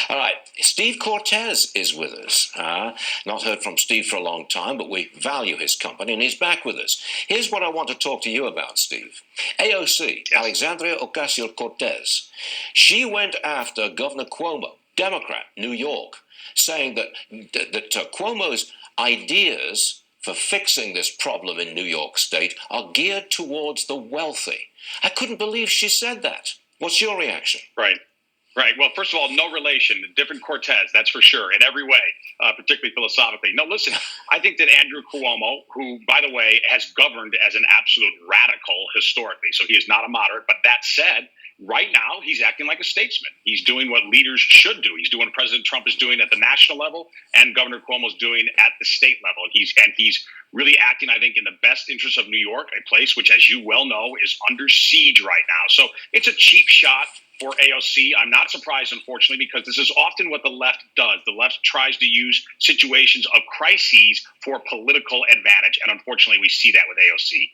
All right, Steve Cortes is with us. Not heard from Steve for a long time, but we value his company, and he's back with us. Here's what I want to talk to you about, Steve. AOC, Alexandria Ocasio-Cortez, she went after Governor Cuomo, Democrat, New York, saying that Cuomo's ideas for fixing this problem in New York State are geared towards the wealthy. I couldn't believe she said that. What's your reaction? Right. Well, first of all, no relation. Different Cortez, that's for sure, in every way, particularly philosophically. No, listen, I think that Andrew Cuomo, who, by the way, has governed as an absolute radical historically, so he is not a moderate. But that said, right now, he's acting like a statesman. He's doing what leaders should do. He's doing what President Trump is doing at the national level and Governor Cuomo's doing at the state level. He's really acting, I think, in the best interest of New York, a place which, as you well know, is under siege right now. So it's a cheap shot for AOC. I'm not surprised, unfortunately, because this is often what the left does. The left tries to use situations of crises for political advantage, and unfortunately, we see that with AOC.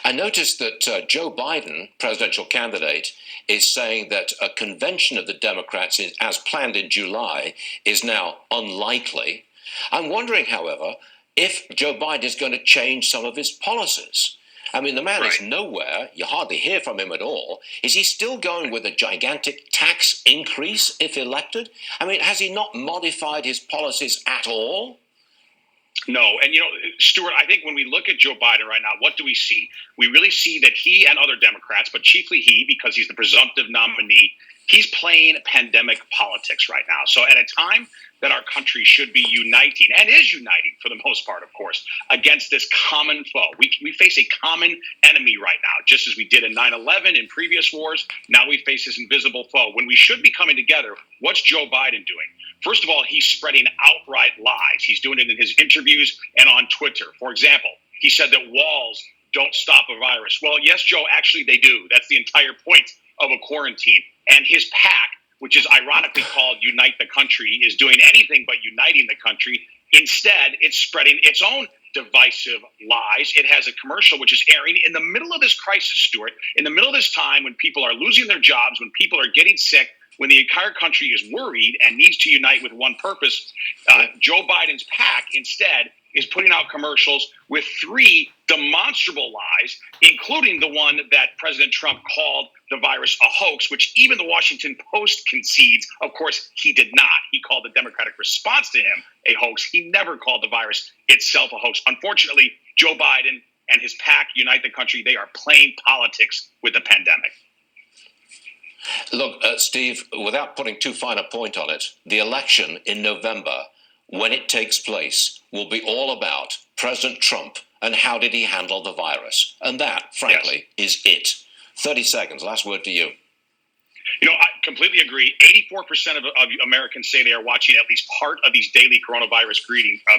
I noticed that Joe Biden, presidential candidate, is saying that a convention of the Democrats, as planned in July, is now unlikely. I'm wondering, however, if Joe Biden is going to change some of his policies. I mean, the man is nowhere. You hardly hear from him at all. Is he still going with a gigantic tax increase if elected? I mean, has he not modified his policies at all? No. And, Stuart, I think when we look at Joe Biden right now, what do we see? We really see that he and other Democrats, but chiefly he, because he's the presumptive nominee, he's playing pandemic politics right now. So at a time that our country should be uniting, and is uniting for the most part, of course, against this common foe. We face a common enemy right now, just as we did in 9/11, in previous wars. Now we face this invisible foe. When we should be coming together, what's Joe Biden doing? First of all, he's spreading outright lies. He's doing it in his interviews and on Twitter. For example, he said that walls don't stop a virus. Well, yes, Joe, actually they do. That's the entire point of a quarantine. And his PAC, which is ironically called Unite the Country, is doing anything but uniting the country. Instead, it's spreading its own divisive lies. It has a commercial which is airing in the middle of this crisis, Stuart, in the middle of this time when people are losing their jobs, when people are getting sick, when the entire country is worried and needs to unite with one purpose. Joe Biden's PAC instead is putting out commercials with 3 demonstrable lies, including the one that President Trump called the virus a hoax, which even the Washington Post concedes. Of course, he did not. He called the Democratic response to him a hoax. He never called the virus itself a hoax. Unfortunately, Joe Biden and his PAC, Unite the Country, they are playing politics with the pandemic. Look, Steve, without putting too fine a point on it, the election in November, when it takes place, will be all about President Trump and how did he handle the virus. And that, frankly, is it. 30 seconds. Last word to you. I completely agree. 84% of Americans say they are watching at least part of these daily coronavirus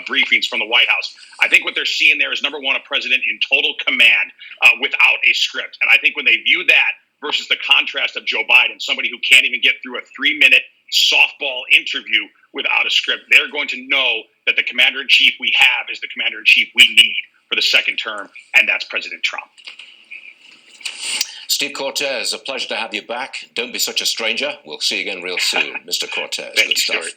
briefings from the White House. I think what they're seeing there is, number one, a president in total command without a script. And I think when they view that versus the contrast of Joe Biden, somebody who can't even get through a 3-minute softball interview without a script, they're going to know that the commander-in-chief we have is the commander-in-chief we need for the second term, and that's President Trump. Steve Cortes, a pleasure to have you back. Don't be such a stranger. We'll see you again real soon, Mr. Cortes. Thank you, Stuart.